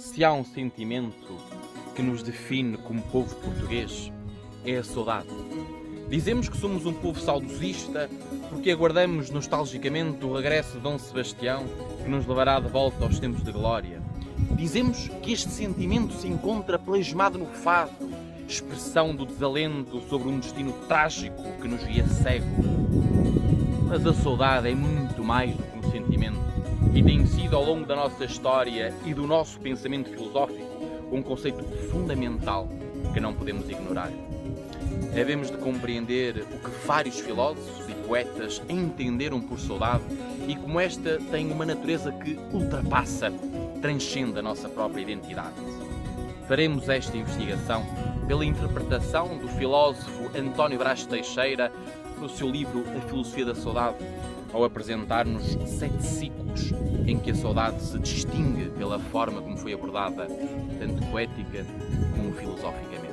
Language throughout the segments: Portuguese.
Se há um sentimento que nos define como povo português, é a saudade. Dizemos que somos um povo saudosista porque aguardamos nostalgicamente o regresso de Dom Sebastião, que nos levará de volta aos tempos de glória. Dizemos que este sentimento se encontra plasmado no fado, expressão do desalento sobre um destino trágico que nos via cego. Mas a saudade é muito mais do que um sentimento e tem sido ao longo da nossa história e do nosso pensamento filosófico um conceito fundamental que não podemos ignorar. Devemos de compreender o que vários filósofos e poetas entenderam por saudade e como esta tem uma natureza que ultrapassa, transcende a nossa própria identidade. Faremos esta investigação pela interpretação do filósofo António Brás Teixeira no seu livro A Filosofia da Saudade, ao apresentar-nos 7 ciclos em que a saudade se distingue pela forma como foi abordada, tanto poética como filosoficamente.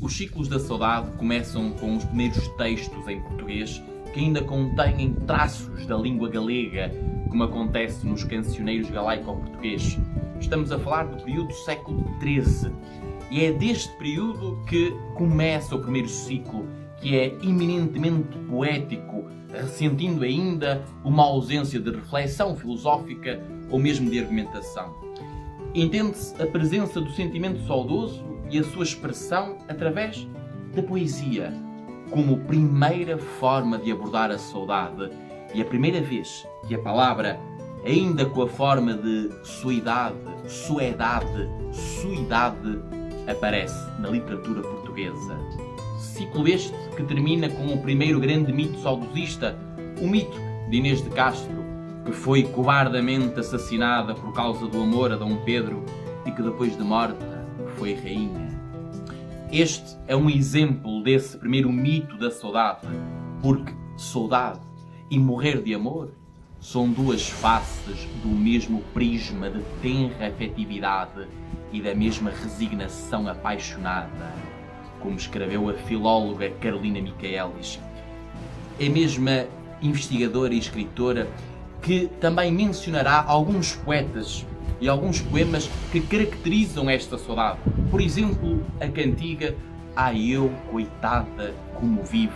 Os ciclos da saudade começam com os primeiros textos em português que ainda contêm traços da língua galega, como acontece nos cancioneiros galaico-português. Estamos a falar do período do século XIII e é deste período que começa o primeiro ciclo, que é eminentemente poético, ressentindo ainda uma ausência de reflexão filosófica ou mesmo de argumentação. Entende-se a presença do sentimento saudoso e a sua expressão através da poesia, como primeira forma de abordar a saudade e a primeira vez que a palavra, ainda com a forma de suidade, aparece na literatura portuguesa. Ciclo este que termina com o primeiro grande mito saudosista, o mito de Inês de Castro, que foi covardemente assassinada por causa do amor a Dom Pedro e que depois de morta foi rainha. Este é um exemplo desse primeiro mito da saudade, porque saudade e morrer de amor são duas faces do mesmo prisma de tenra afetividade e da mesma resignação apaixonada, como escreveu a filóloga Carolina Michaelis. É a mesma investigadora e escritora que também mencionará alguns poetas e alguns poemas que caracterizam esta saudade. Por exemplo, a cantiga "Ai eu, coitada, como vivo",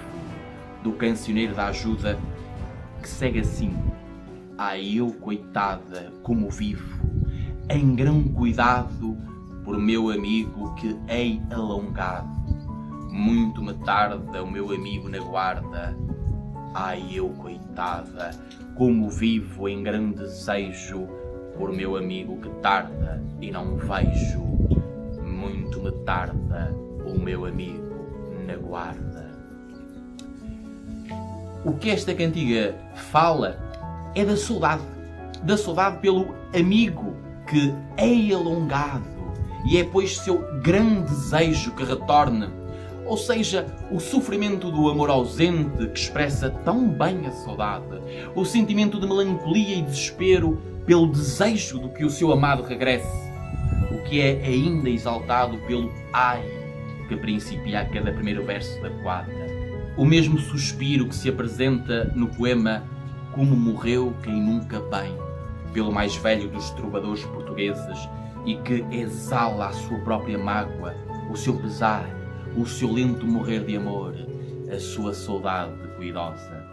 do Cancioneiro da Ajuda, que segue assim: "Ai eu, coitada, como vivo, em grão cuidado por meu amigo que hei alongado. Muito me tarda o meu amigo na guarda. Ai eu, coitada, como vivo em grande desejo por meu amigo que tarda e não vejo. Muito me tarda o meu amigo na guarda." O que esta cantiga fala é da saudade pelo amigo que hei alongado e é pois seu grande desejo que retorne, ou seja, o sofrimento do amor ausente que expressa tão bem a saudade, o sentimento de melancolia e desespero pelo desejo de que o seu amado regresse, o que é ainda exaltado pelo ai que principia a cada primeiro verso da quadra, o mesmo suspiro que se apresenta no poema Como Morreu Quem Nunca Bem, pelo mais velho dos trovadores portugueses e que exala a sua própria mágoa, o seu pesar, o seu lento morrer de amor, a sua saudade cuidosa.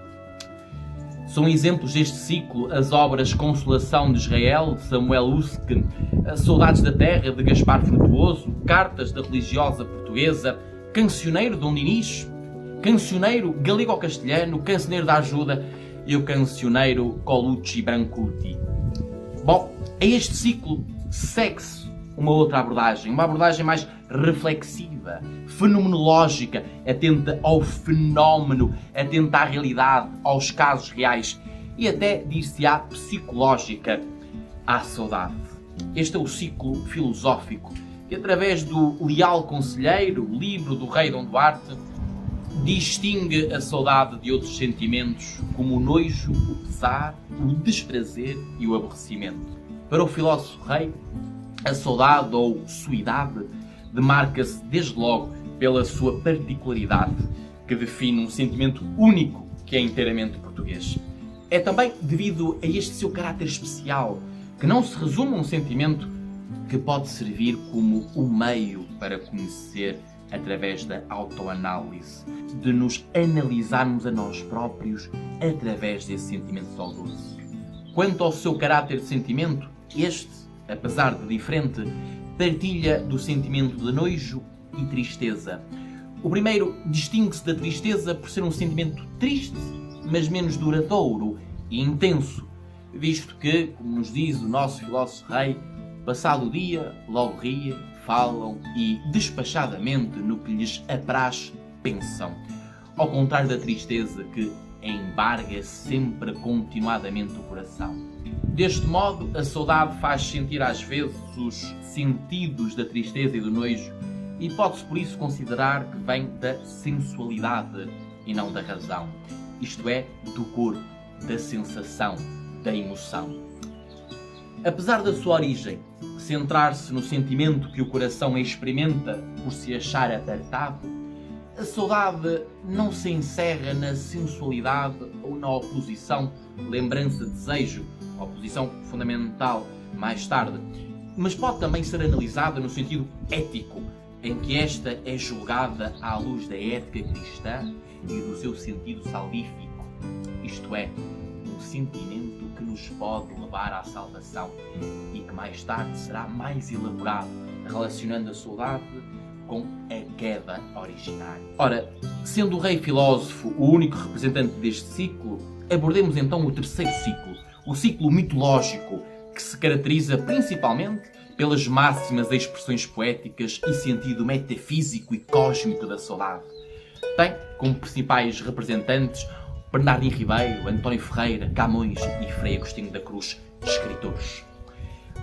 São exemplos deste ciclo as obras Consolação de Israel, de Samuel Usken, Saudades da Terra, de Gaspar Frutuoso, Cartas da Religiosa Portuguesa, Cancioneiro de Dom Dinis, Cancioneiro Galego-Castelhano, Cancioneiro da Ajuda e o Cancioneiro Colucci Brancuti. Bom, a este ciclo segue-se uma outra abordagem, uma abordagem mais reflexiva, fenomenológica, atenta ao fenómeno, atenta à realidade, aos casos reais e até, dir-se-á, psicológica à saudade. Este é o ciclo filosófico que, através do Leal Conselheiro, livro do rei Dom Duarte, distingue a saudade de outros sentimentos como o nojo, o pesar, o desprazer e o aborrecimento. Para o filósofo rei, a saudade ou suidade demarca-se desde logo pela sua particularidade, que define um sentimento único que é inteiramente português. É também devido a este seu caráter especial, que não se resume a um sentimento que pode servir como o meio para conhecer através da autoanálise, de nos analisarmos a nós próprios através desse sentimento saudoso. Quanto ao seu caráter de sentimento, este, apesar de diferente, partilha do sentimento de nojo e tristeza. O primeiro distingue-se da tristeza por ser um sentimento triste, mas menos duradouro e intenso, visto que, como nos diz o nosso filósofo rei, passado o dia, logo riem, falam e, despachadamente, no que lhes apraz, pensam. Ao contrário da tristeza que embarga sempre continuadamente o coração. Deste modo, a saudade faz sentir às vezes os sentidos da tristeza e do nojo e pode-se por isso considerar que vem da sensualidade e não da razão. Isto é, do corpo, da sensação, da emoção. Apesar da sua origem centrar-se no sentimento que o coração experimenta por se achar apartado, a saudade não se encerra na sensualidade ou na oposição, lembrança, desejo, oposição fundamental mais tarde, mas pode também ser analisada no sentido ético, em que esta é julgada à luz da ética cristã e do seu sentido salvífico, isto é, um sentimento que nos pode levar à salvação e que mais tarde será mais elaborado, relacionando a saudade com a queda originária. Ora, sendo o rei filósofo o único representante deste ciclo, abordemos então o terceiro ciclo, o ciclo mitológico, que se caracteriza principalmente pelas máximas expressões poéticas e sentido metafísico e cósmico da saudade. Tem como principais representantes Bernardino Ribeiro, António Ferreira, Camões e Frei Agostinho da Cruz, escritores.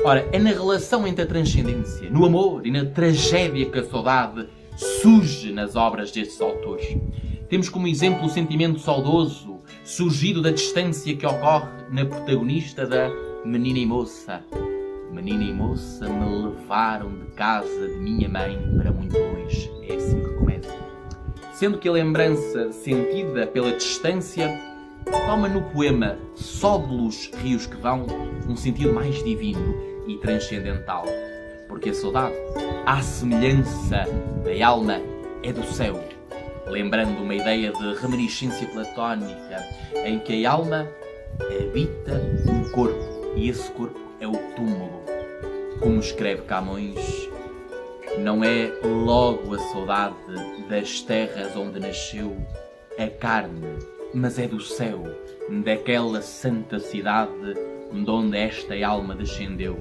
Ora, é na relação entre a transcendência, no amor e na tragédia que a saudade surge nas obras destes autores. Temos como exemplo o sentimento saudoso surgido da distância que ocorre na protagonista da Menina e Moça. Menina e moça me levaram de casa de minha mãe para muito longe. É assim que começa. Sendo que a lembrança sentida pela distância toma no poema Só de luz rios que vão um sentido mais divino e transcendental. Porque a saudade, à semelhança da alma, é do céu. Lembrando uma ideia de reminiscência platónica em que a alma habita um corpo e esse corpo é o túmulo. Como escreve Camões, não é logo a saudade das terras onde nasceu a carne, mas é do céu, daquela santa cidade de onde esta alma descendeu.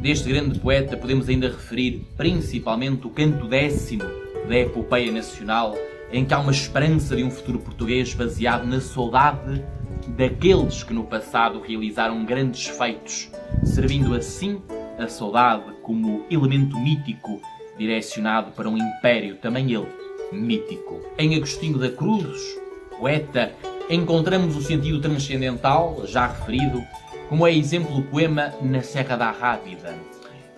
Deste grande poeta podemos ainda referir principalmente o canto 10º da Epopeia Nacional, em que há uma esperança de um futuro português baseado na saudade daqueles que no passado realizaram grandes feitos, servindo assim a saudade como elemento mítico direcionado para um império, também ele, mítico. Em Agostinho da Cruz, poeta, encontramos o sentido transcendental, já referido, como é exemplo o poema Na Serra da Rábida,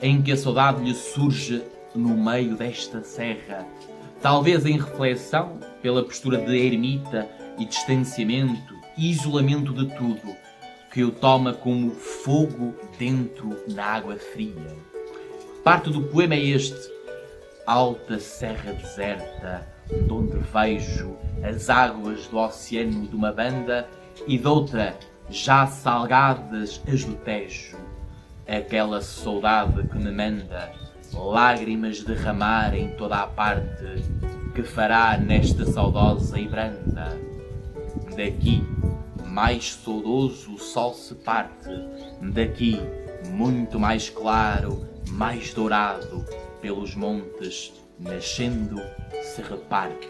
em que a saudade lhe surge no meio desta serra, talvez em reflexão pela postura de ermita e distanciamento e isolamento de tudo, que o toma como fogo dentro da água fria. Parte do poema é este: alta serra deserta, de onde vejo as águas do oceano de uma banda e de outra, já salgadas as do Tejo, aquela saudade que me manda lágrimas derramar em toda a parte, que fará nesta saudosa e branda. Daqui, mais saudoso o sol se parte, daqui, muito mais claro, mais dourado, pelos montes, nascendo, se reparte.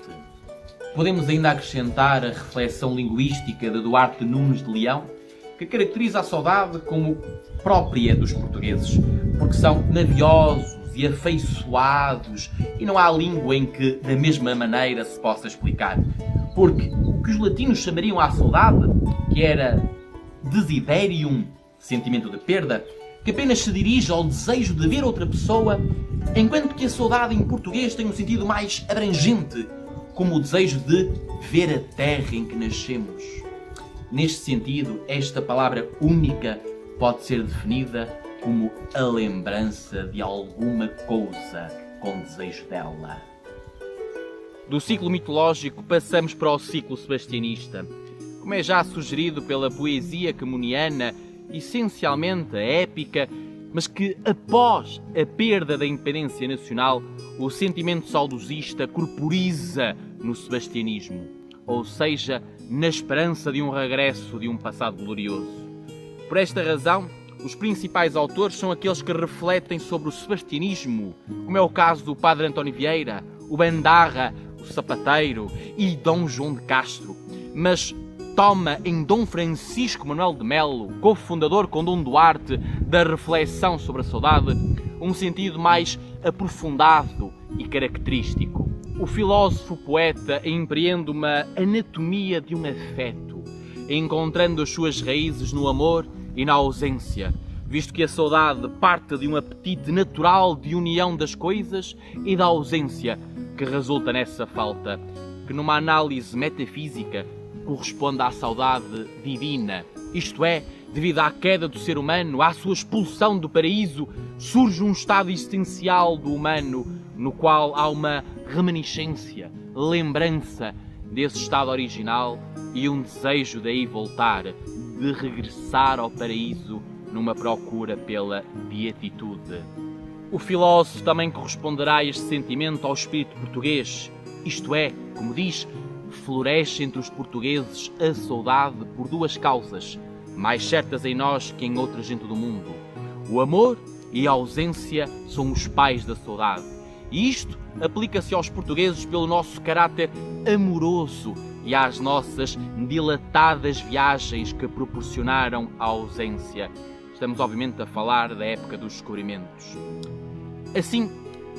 Podemos ainda acrescentar a reflexão linguística de Duarte Nunes de Leão, que caracteriza a saudade como própria dos portugueses, porque são naviosos e afeiçoados e não há língua em que da mesma maneira se possa explicar. Porque o que os latinos chamariam à saudade, que era desiderium, sentimento de perda, que apenas se dirige ao desejo de ver outra pessoa, Enquanto que a saudade em português tem um sentido mais abrangente, como o desejo de ver a terra em que nascemos. Neste sentido, esta palavra única pode ser definida como a lembrança de alguma coisa com desejo dela. Do ciclo mitológico passamos para o ciclo sebastianista. Como é já sugerido pela poesia camoniana, essencialmente a épica, mas que após a perda da independência nacional, o sentimento saudosista corporiza no sebastianismo, ou seja, na esperança de um regresso de um passado glorioso. Por esta razão, os principais autores são aqueles que refletem sobre o sebastianismo, como é o caso do Padre António Vieira, o Bandarra, o Sapateiro e Dom João de Castro, mas toma em Dom Francisco Manuel de Melo, cofundador com Dom Duarte da reflexão sobre a saudade, um sentido mais aprofundado e característico. O filósofo-poeta empreende uma anatomia de um afeto, encontrando as suas raízes no amor e na ausência, visto que a saudade parte de um apetite natural de união das coisas e da ausência que resulta nessa falta, que numa análise metafísica corresponde à saudade divina, isto é, devido à queda do ser humano, à sua expulsão do paraíso, surge um estado essencial do humano no qual há uma reminiscência, lembrança desse estado original e um desejo de aí voltar, de regressar ao paraíso numa procura pela beatitude. O filósofo também corresponderá a este sentimento ao espírito português, isto é, como diz, floresce entre os portugueses a saudade por duas causas, mais certas em nós que em outra gente do mundo. O amor e a ausência são os pais da saudade. E isto aplica-se aos portugueses pelo nosso caráter amoroso e às nossas dilatadas viagens que proporcionaram a ausência. Estamos, obviamente, a falar da época dos descobrimentos. Assim,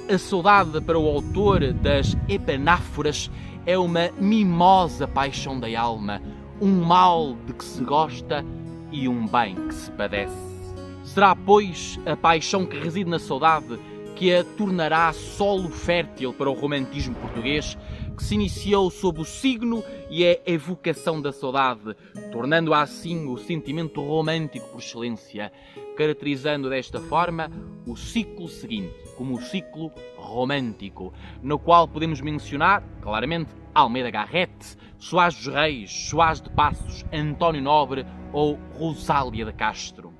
a saudade para o autor das Epanáforas é uma mimosa paixão da alma, um mal de que se gosta e um bem que se padece. Será, pois, a paixão que reside na saudade que a tornará solo fértil para o romantismo português, que se iniciou sob o signo e a evocação da saudade, tornando-a assim o sentimento romântico por excelência, caracterizando desta forma o ciclo seguinte como o ciclo romântico, no qual podemos mencionar, claramente, Almeida Garrett, Soares dos Reis, Soares de Passos, António Nobre ou Rosália de Castro.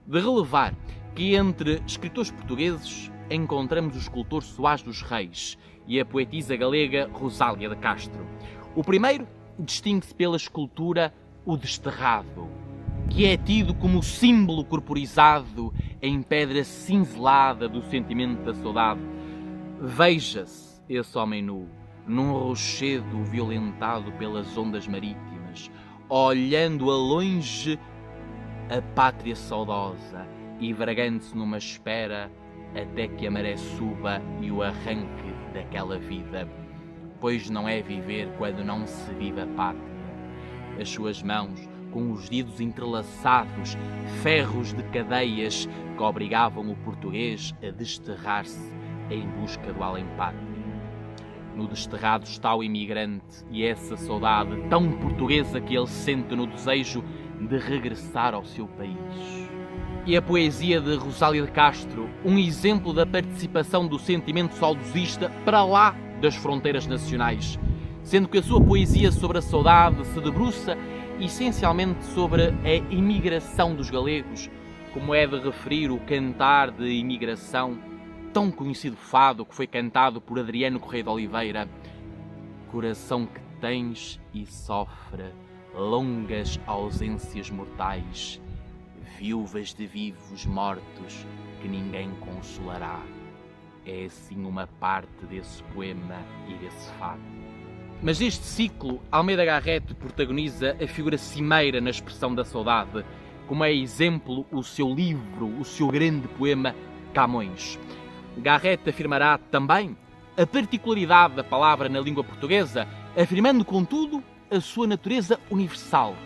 De relevar que entre escritores portugueses encontramos o escultor Soares dos Reis e a poetisa galega Rosália de Castro. O primeiro distingue-se pela escultura O Desterrado, que é tido como símbolo corporizado em pedra cinzelada do sentimento da saudade. Veja-se esse homem nu, num rochedo violentado pelas ondas marítimas, olhando a longe a pátria saudosa e vagando-se numa espera até que a maré suba e o arranque daquela vida, pois não é viver quando não se vive a pátria. As suas mãos, com os dedos entrelaçados, ferros de cadeias que obrigavam o português a desterrar-se em busca do além-pátria. No desterrado está o imigrante e essa saudade tão portuguesa que ele sente no desejo de regressar ao seu país. E a poesia de Rosália de Castro, um exemplo da participação do sentimento saudosista para lá das fronteiras nacionais, sendo que a sua poesia sobre a saudade se debruça essencialmente sobre a imigração dos galegos, como é de referir o cantar de imigração, tão conhecido fado que foi cantado por Adriano Correia de Oliveira. Coração que tens e sofre longas ausências mortais, viúvas de vivos mortos que ninguém consolará. É assim uma parte desse poema e desse fado. Mas neste ciclo, Almeida Garrett protagoniza a figura cimeira na expressão da saudade, como é exemplo o seu livro, o seu grande poema Camões. Garrett afirmará também a particularidade da palavra na língua portuguesa, afirmando, contudo, a sua natureza universal.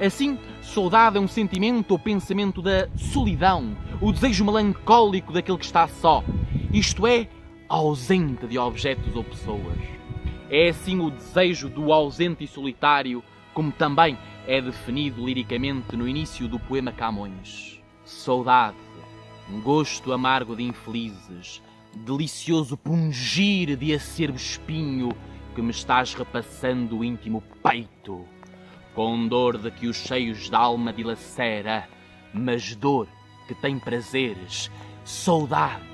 Assim, saudade é um sentimento ou pensamento da solidão, o desejo melancólico daquele que está só. isto é, ausente de objetos ou pessoas. É assim o desejo do ausente e solitário, como também é definido liricamente no início do poema Camões. Saudade, um gosto amargo de infelizes, delicioso pungir de acerbo espinho que me estás repassando o íntimo peito, com dor de que os cheios d'alma dilacera, mas dor que tem prazeres, saudade,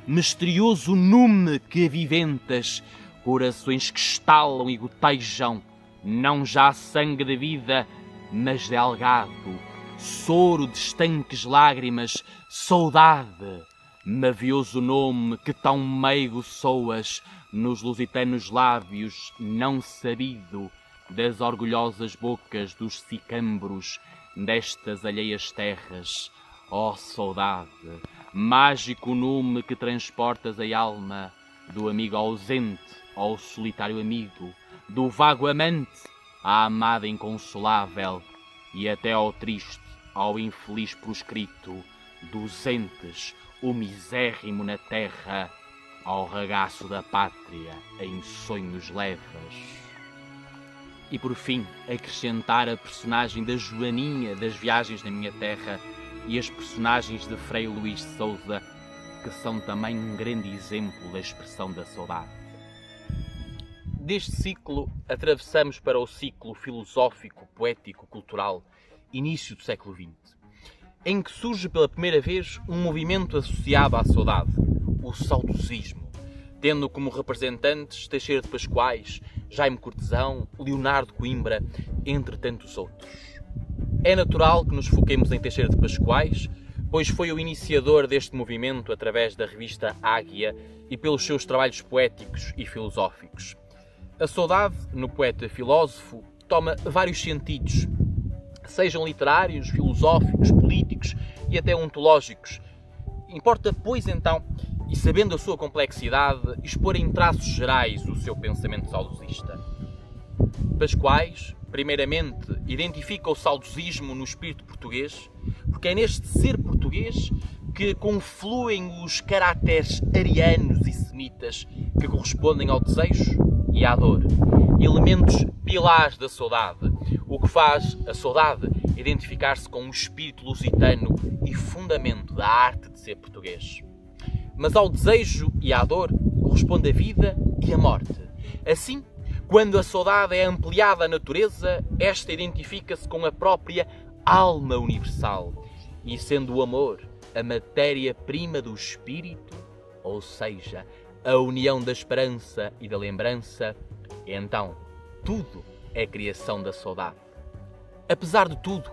misterioso nume que aviventas, corações que estalam e gotejam, não já sangue de vida, mas de algado, soro de estanques lágrimas, saudade, mavioso nome que tão meigo soas nos lusitanos lábios, não sabido, das orgulhosas bocas dos sicambros destas alheias terras. Ó saudade, mágico nome que transportas a alma do amigo ausente ao solitário amigo, do vago amante à amada inconsolável e até ao triste, ao infeliz proscrito, dos entes, o misérrimo na terra, ao regaço da pátria em sonhos leves. E por fim, acrescentar a personagem da Joaninha das Viagens na Minha Terra e as personagens de Frei Luís de Sousa, que são também um grande exemplo da expressão da saudade. Deste ciclo, atravessamos para o ciclo filosófico, poético, cultural, início do século XX, em que surge pela primeira vez um movimento associado à saudade, o saudosismo, tendo como representantes Teixeira de Pascoais, Jaime Cortesão, Leonardo Coimbra, entre tantos outros. É natural que nos foquemos em Teixeira de Pascoais, pois foi o iniciador deste movimento através da revista Águia e pelos seus trabalhos poéticos e filosóficos. A saudade, no poeta filósofo, toma vários sentidos, sejam literários, filosóficos, políticos e até ontológicos. Importa, pois, então, e sabendo a sua complexidade, expor em traços gerais o seu pensamento saudosista. Pascoais, primeiramente, identifica o saudosismo no espírito português, porque é neste ser português que confluem os caracteres arianos e semitas que correspondem ao desejo e à dor, elementos pilares da saudade, o que faz a saudade identificar-se com o espírito lusitano e fundamento da arte de ser português. Mas ao desejo e à dor corresponde a vida e a morte. Assim, quando a saudade é ampliada à natureza, esta identifica-se com a própria alma universal, e sendo o amor a matéria-prima do espírito, ou seja, a união da esperança e da lembrança, então tudo é criação da saudade. Apesar de tudo,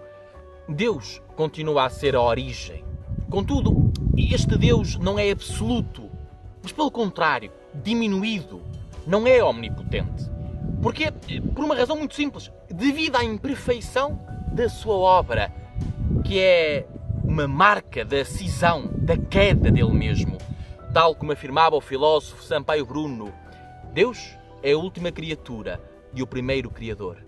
Deus continua a ser a origem. Contudo, este Deus não é absoluto, mas pelo contrário, diminuído, não é omnipotente. Porque, por uma razão muito simples, devido à imperfeição da sua obra, que é uma marca da cisão, da queda dele mesmo. Tal como afirmava o filósofo Sampaio Bruno, Deus é a última criatura e o primeiro criador.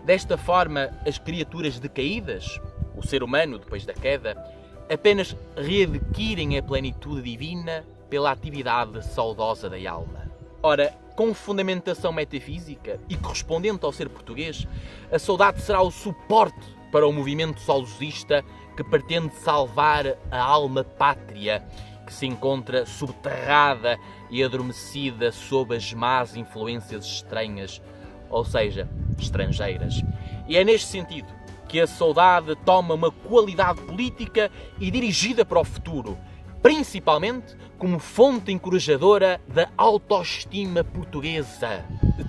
Desta forma, as criaturas decaídas, o ser humano depois da queda, apenas readquirem a plenitude divina pela atividade saudosa da alma. Ora, com fundamentação metafísica e correspondente ao ser português, a saudade será o suporte para o movimento saudosista que pretende salvar a alma pátria, que se encontra subterrada e adormecida sob as más influências estranhas, ou seja, estrangeiras. E é neste sentido que a saudade toma uma qualidade política e dirigida para o futuro, principalmente como fonte encorajadora da autoestima portuguesa.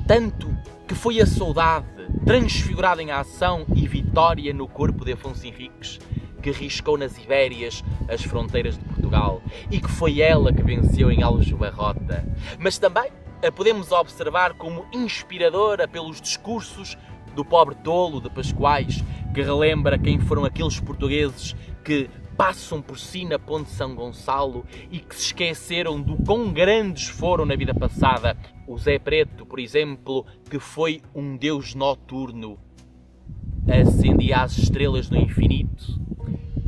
Tanto que foi a saudade, transfigurada em ação e vitória no corpo de Afonso Henriques, que riscou nas Ibérias as fronteiras de Portugal, e que foi ela que venceu em Aljubarrota. Mas também a podemos observar como inspiradora pelos discursos do pobre tolo de Pascoais, que relembra quem foram aqueles portugueses que passam por si na Ponte São Gonçalo e que se esqueceram do quão grandes foram na vida passada. O Zé Preto, por exemplo, que foi um deus noturno, acendia as estrelas no infinito,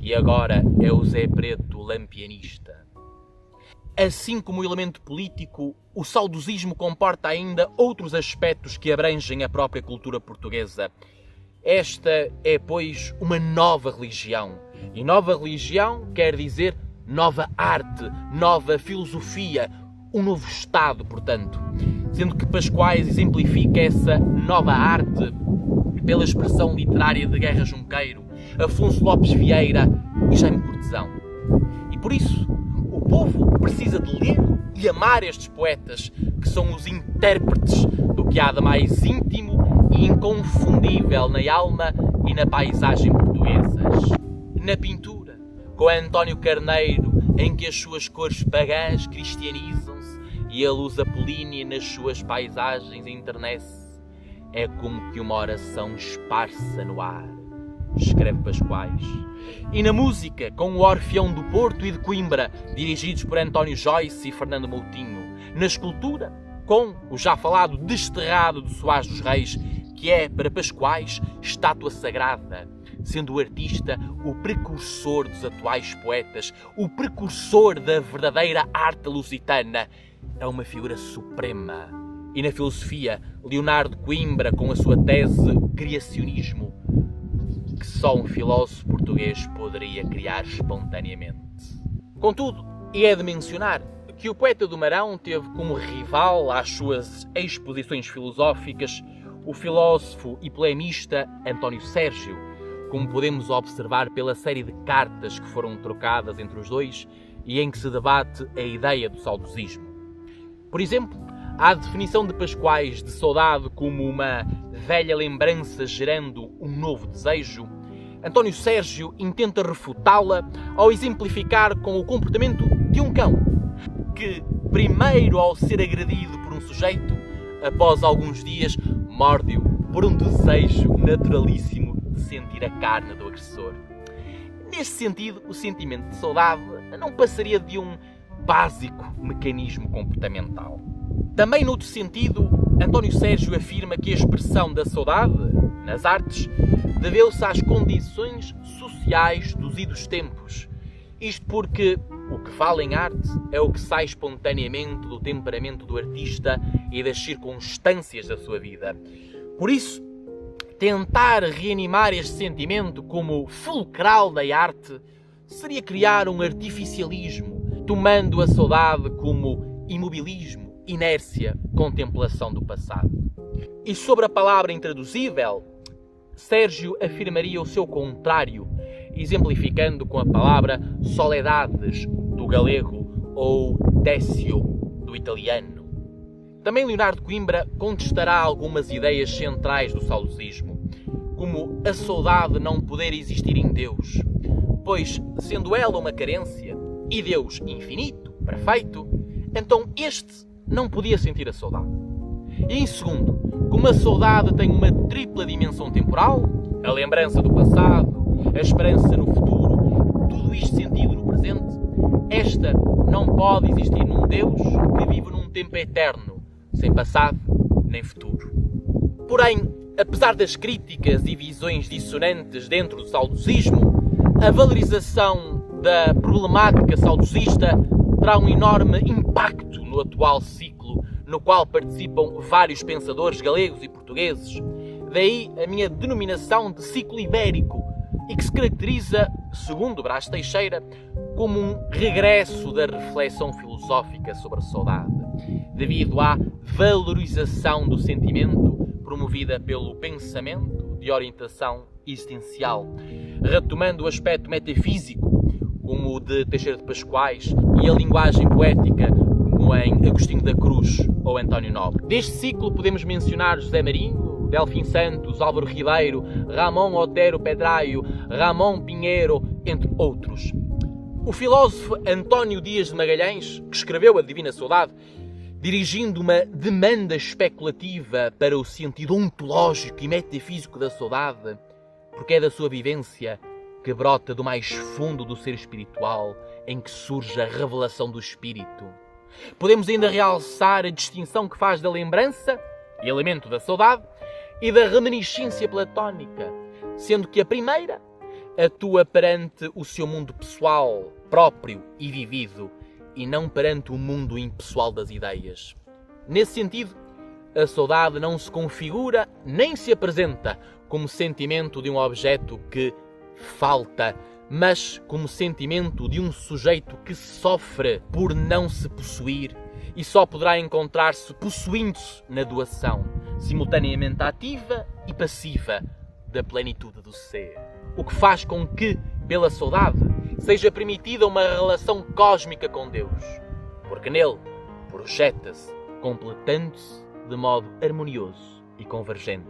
e agora é o Zé Preto lampianista. Assim como o elemento político, o saudosismo comporta ainda outros aspectos que abrangem a própria cultura portuguesa. Esta é, pois, uma nova religião. E nova religião quer dizer nova arte, nova filosofia, um novo Estado, portanto. Sendo que Pascoais exemplifica essa nova arte pela expressão literária de Guerra Junqueiro, Afonso Lopes Vieira e Jaime Cortesão. E por isso, o povo precisa de ler e amar estes poetas, que são os intérpretes do que há de mais íntimo e inconfundível na alma e na paisagem portuguesas. Na pintura, com António Carneiro, em que as suas cores pagãs cristianizam-se e a luz apolínea nas suas paisagens enternece, é como que uma oração esparsa no ar, escreve Pascoais. E na música, com o Orfeão do Porto e de Coimbra, dirigidos por António Joyce e Fernando Moutinho. Na escultura, com o já falado Desterrado de Soares dos Reis, que é, para Pascoais, estátua sagrada, sendo o artista o precursor dos atuais poetas, o precursor da verdadeira arte lusitana. É uma figura suprema. E na filosofia, Leonardo Coimbra, com a sua tese Criacionismo, que só um filósofo português poderia criar espontaneamente. Contudo, e é de mencionar que o poeta do Marão teve como rival às suas exposições filosóficas o filósofo e polemista António Sérgio, como podemos observar pela série de cartas que foram trocadas entre os dois e em que se debate a ideia do saudosismo. Por exemplo, há a definição de Pascoais de saudade como uma velha lembrança gerando um novo desejo. António Sérgio intenta refutá-la ao exemplificar com o comportamento de um cão, que, primeiro ao ser agredido por um sujeito, após alguns dias, morde-o por um desejo naturalíssimo de sentir a carne do agressor. Neste sentido, o sentimento de saudade não passaria de um básico mecanismo comportamental. Também noutro sentido, António Sérgio afirma que a expressão da saudade, nas artes, deveu-se às condições sociais dos idos tempos. Isto porque o que fala em arte é o que sai espontaneamente do temperamento do artista e das circunstâncias da sua vida. Por isso, tentar reanimar este sentimento como fulcral da arte seria criar um artificialismo, tomando a saudade como imobilismo, inércia, contemplação do passado. E sobre a palavra intraduzível, Sérgio afirmaria o seu contrário, exemplificando com a palavra soledades, do galego, ou décio, do italiano. Também Leonardo Coimbra contestará algumas ideias centrais do saudosismo, como a saudade não poder existir em Deus, pois, sendo ela uma carência, e Deus infinito, perfeito, então este não podia sentir a saudade. E em segundo, como a saudade tem uma tripla dimensão temporal, a lembrança do passado, a esperança no futuro, tudo isto sentido no presente, esta não pode existir num Deus que vive num tempo eterno, sem passado nem futuro. Porém, apesar das críticas e visões dissonantes dentro do saudosismo, a valorização da problemática saudosista terá um enorme impacto no atual ciclo, no qual participam vários pensadores galegos e portugueses. Daí a minha denominação de ciclo ibérico, e que se caracteriza, segundo Brás Teixeira, como um regresso da reflexão filosófica sobre a saudade, devido à valorização do sentimento promovida pelo pensamento de orientação existencial, retomando o aspecto metafísico, como o de Teixeira de Pascoais, e a linguagem poética, como em Agostinho da Cruz ou António Nobre. Deste ciclo podemos mencionar José Marinho, Delfim Santos, Álvaro Ribeiro, Ramón Otero Pedraio, Ramón Pinheiro, entre outros. O filósofo António Dias de Magalhães, que escreveu A Divina Saudade, dirigindo uma demanda especulativa para o sentido ontológico e metafísico da saudade, porque é da sua vivência que brota do mais fundo do ser espiritual, em que surge a revelação do espírito. Podemos ainda realçar a distinção que faz da lembrança, elemento da saudade, e da reminiscência platónica, sendo que a primeira atua perante o seu mundo pessoal, próprio e vivido, e não perante o mundo impessoal das ideias. Nesse sentido, a saudade não se configura nem se apresenta como sentimento de um objeto que falta, mas como sentimento de um sujeito que sofre por não se possuir e só poderá encontrar-se possuindo-se na doação, simultaneamente ativa e passiva, da plenitude do ser. O que faz com que, pela saudade, seja permitida uma relação cósmica com Deus, porque nele projeta-se, completando-se de modo harmonioso e convergente.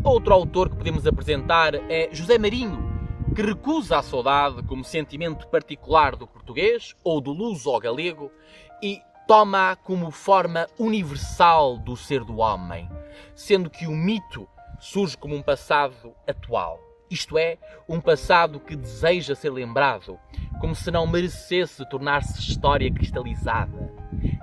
Outro autor que podemos apresentar é José Marinho, que recusa a saudade como sentimento particular do português ou do luso-galego e toma-a como forma universal do ser do homem, sendo que o mito surge como um passado atual. Isto é, um passado que deseja ser lembrado, como se não merecesse tornar-se história cristalizada.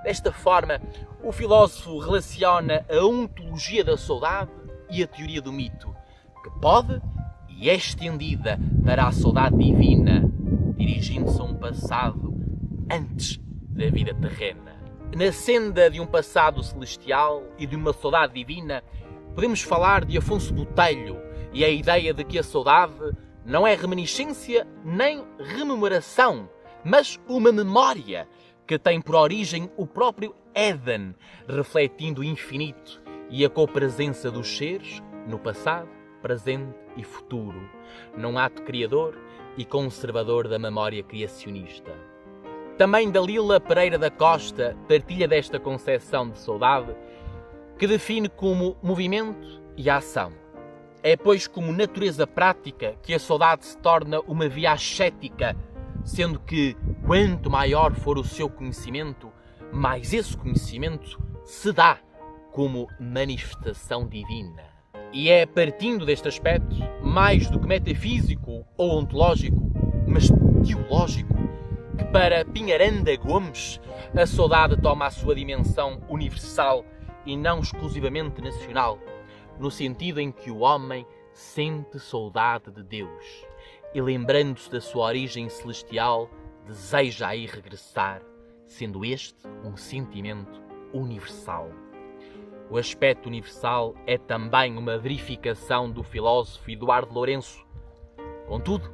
Desta forma, o filósofo relaciona a ontologia da saudade e a teoria do mito, que pode e é estendida para a saudade divina, dirigindo-se a um passado antes da vida terrena. Na senda de um passado celestial e de uma saudade divina, podemos falar de Afonso Botelho e a ideia de que a saudade não é reminiscência nem rememoração, mas uma memória que tem por origem o próprio Éden, refletindo o infinito e a copresença dos seres no passado, presente e futuro, num ato criador e conservador da memória criacionista. Também Dalila Pereira da Costa partilha desta concepção de saudade, que define como movimento e ação. É, pois, como natureza prática que a saudade se torna uma via ascética, sendo que, quanto maior for o seu conhecimento, mais esse conhecimento se dá como manifestação divina. E é partindo deste aspecto, mais do que metafísico ou ontológico, mas teológico, que para Pinharanda Gomes a saudade toma a sua dimensão universal e não exclusivamente nacional, no sentido em que o homem sente saudade de Deus e, lembrando-se da sua origem celestial, deseja aí regressar, sendo este um sentimento universal. O aspecto universal é também uma verificação do filósofo Eduardo Lourenço. Contudo,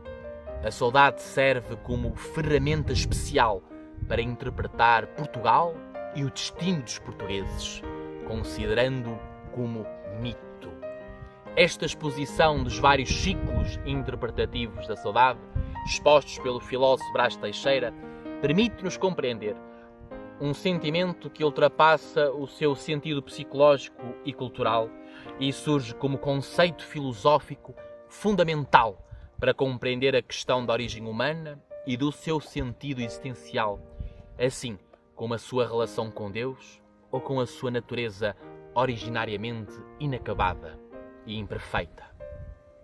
a saudade serve como ferramenta especial para interpretar Portugal e o destino dos portugueses, considerando-o como mito. Esta exposição dos vários ciclos interpretativos da saudade, expostos pelo filósofo Brás Teixeira, permite-nos compreender um sentimento que ultrapassa o seu sentido psicológico e cultural e surge como conceito filosófico fundamental para compreender a questão da origem humana e do seu sentido existencial, assim como a sua relação com Deus ou com a sua natureza originariamente inacabada e imperfeita.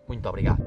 Muito obrigado.